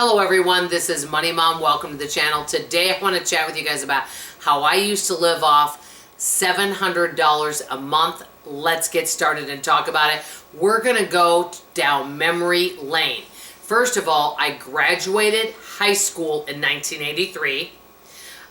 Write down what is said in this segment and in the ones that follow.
Hello everyone, this is Money Mom. Welcome to the channel. Today I want to chat with you guys about how I used to live off $700 a month. Let's get started and talk about it. We're going to go down memory lane. First of all, I graduated high school in 1983.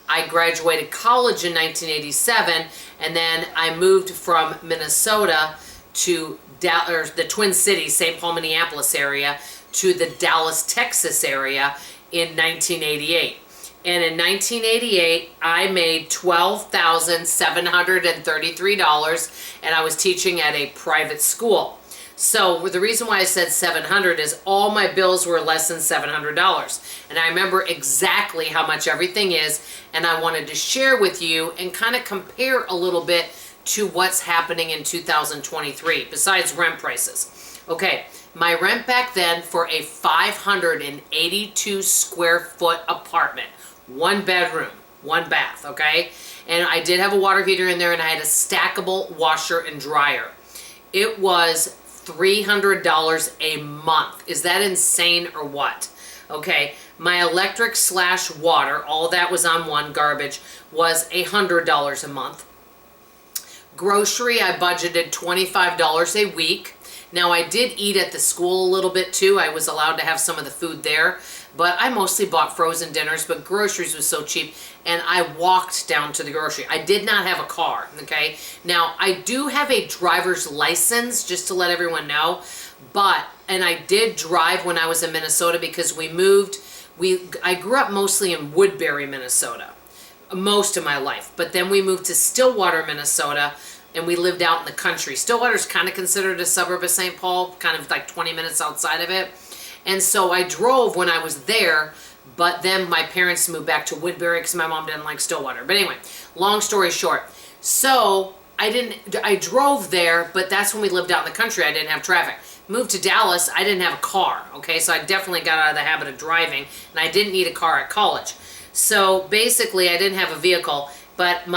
I graduated college in 1987, and then I moved from Minnesota to the Twin Cities, St. Paul, Minneapolis area, to the Dallas, Texas area in 1988. And in 1988, I made $12,733, and I was teaching at a private school. So the reason why I said 700 is all my bills were less than $700. And I remember exactly how much everything is, and I wanted to share with you and kind of compare a little bit to what's happening in 2023, besides rent prices. Okay, my rent back then for a 582 square foot apartment, 1 bedroom, 1 bath, okay? And I did have a water heater in there, and I had a stackable washer and dryer. It was $300 a month. Is that insane or what? Okay, my electric / water, all that was on one, garbage, was $100 a month. Grocery, I budgeted $25 a week. Now, I did eat at the school a little bit too. I was allowed to have some of the food there, but I mostly bought frozen dinners, but groceries was so cheap, and I walked down to the grocery. I did not have a car, okay? Now, I do have a driver's license, just to let everyone know, and I did drive when I was in Minnesota because we moved. I grew up mostly in Woodbury, Minnesota, most of my life, but then we moved to Stillwater, Minnesota, and we lived out in the country. Stillwater is kind of considered a suburb of St. Paul, kind of like 20 minutes outside of it. And so I drove when I was there, but then my parents moved back to Woodbury because my mom didn't like Stillwater. But anyway, long story short. So I drove there, but that's when we lived out in the country. I didn't have traffic. Moved to Dallas, I didn't have a car, okay? So I definitely got out of the habit of driving, and I didn't need a car at college. So basically, I didn't have a vehicle. But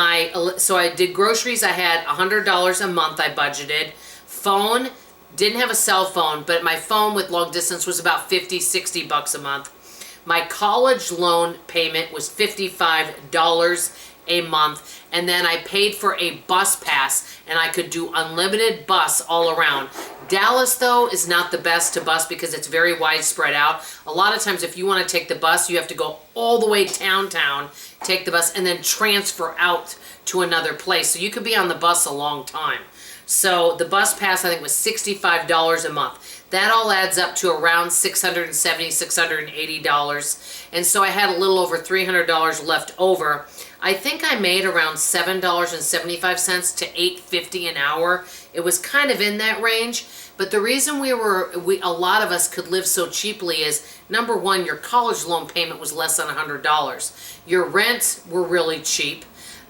so I did groceries. I had $100 a month I budgeted. Phone, didn't have a cell phone, but my phone with long distance was about $50-$60 a month. My college loan payment was $55 a month. And then I paid for a bus pass, and I could do unlimited bus all around. Dallas, though, is not the best to bus because it's very widespread out. A lot of times, if you want to take the bus, you have to go all the way downtown, take the bus, and then transfer out to another place. So you could be on the bus a long time. So the bus pass, I think, was $65 a month. That all adds up to around $670, $680. And so I had a little over $300 left over. I think I made around $7.75 to $8.50 an hour. It was kind of in that range. But the reason a lot of us could live so cheaply is, number one, your college loan payment was less than $100. Your rents were really cheap.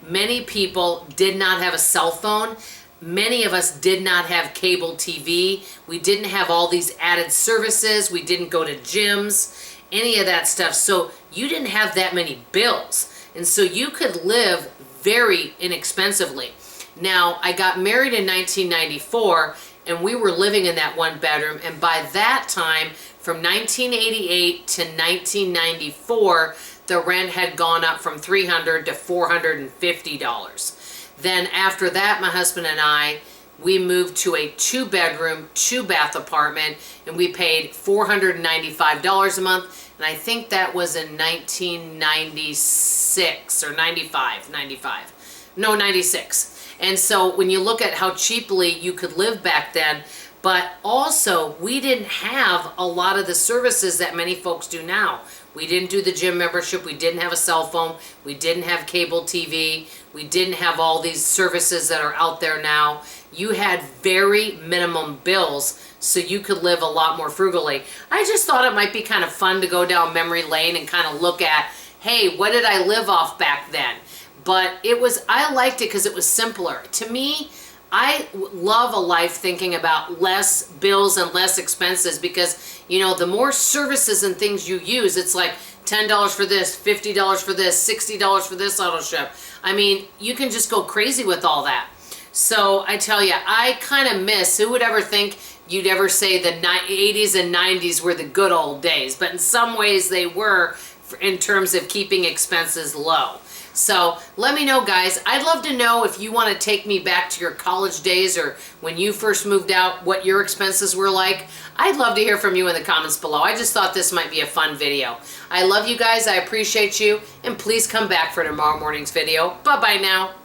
Many people did not have a cell phone. Many of us did not have cable TV. We didn't have all these added services. We didn't go to gyms, any of that stuff. So you didn't have that many bills. And so you could live very inexpensively. Now, I got married in 1994, and we were living in that 1 bedroom. And by that time, from 1988 to 1994, the rent had gone up from $300 to $450. Then after that, my husband and we moved to a 2 bedroom, 2 bath apartment, and we paid $495 a month. And I think that was in 1996 or 95. No, 96. And so when you look at how cheaply you could live back then, but also we didn't have a lot of the services that many folks do now. We didn't do the gym membership. We didn't have a cell phone. We didn't have cable TV. We didn't have all these services that are out there now. You had very minimum bills, so you could live a lot more frugally. I just thought it might be kind of fun to go down memory lane and kind of look at, hey, what did I live off back then? But I liked it because it was simpler. To me, I love a life thinking about less bills and less expenses because, the more services and things you use, it's like $10 for this, $50 for this, $60 for this auto ship. I mean, you can just go crazy with all that. So I tell you, I kind of miss, who would ever think you'd ever say the 80s and 90s were the good old days, but in some ways they were in terms of keeping expenses low. So let me know, guys. I'd love to know if you want to take me back to your college days or when you first moved out, what your expenses were like. I'd love to hear from you in the comments below. I just thought this might be a fun video. I love you guys. I appreciate you. And please come back for tomorrow morning's video. Bye-bye now.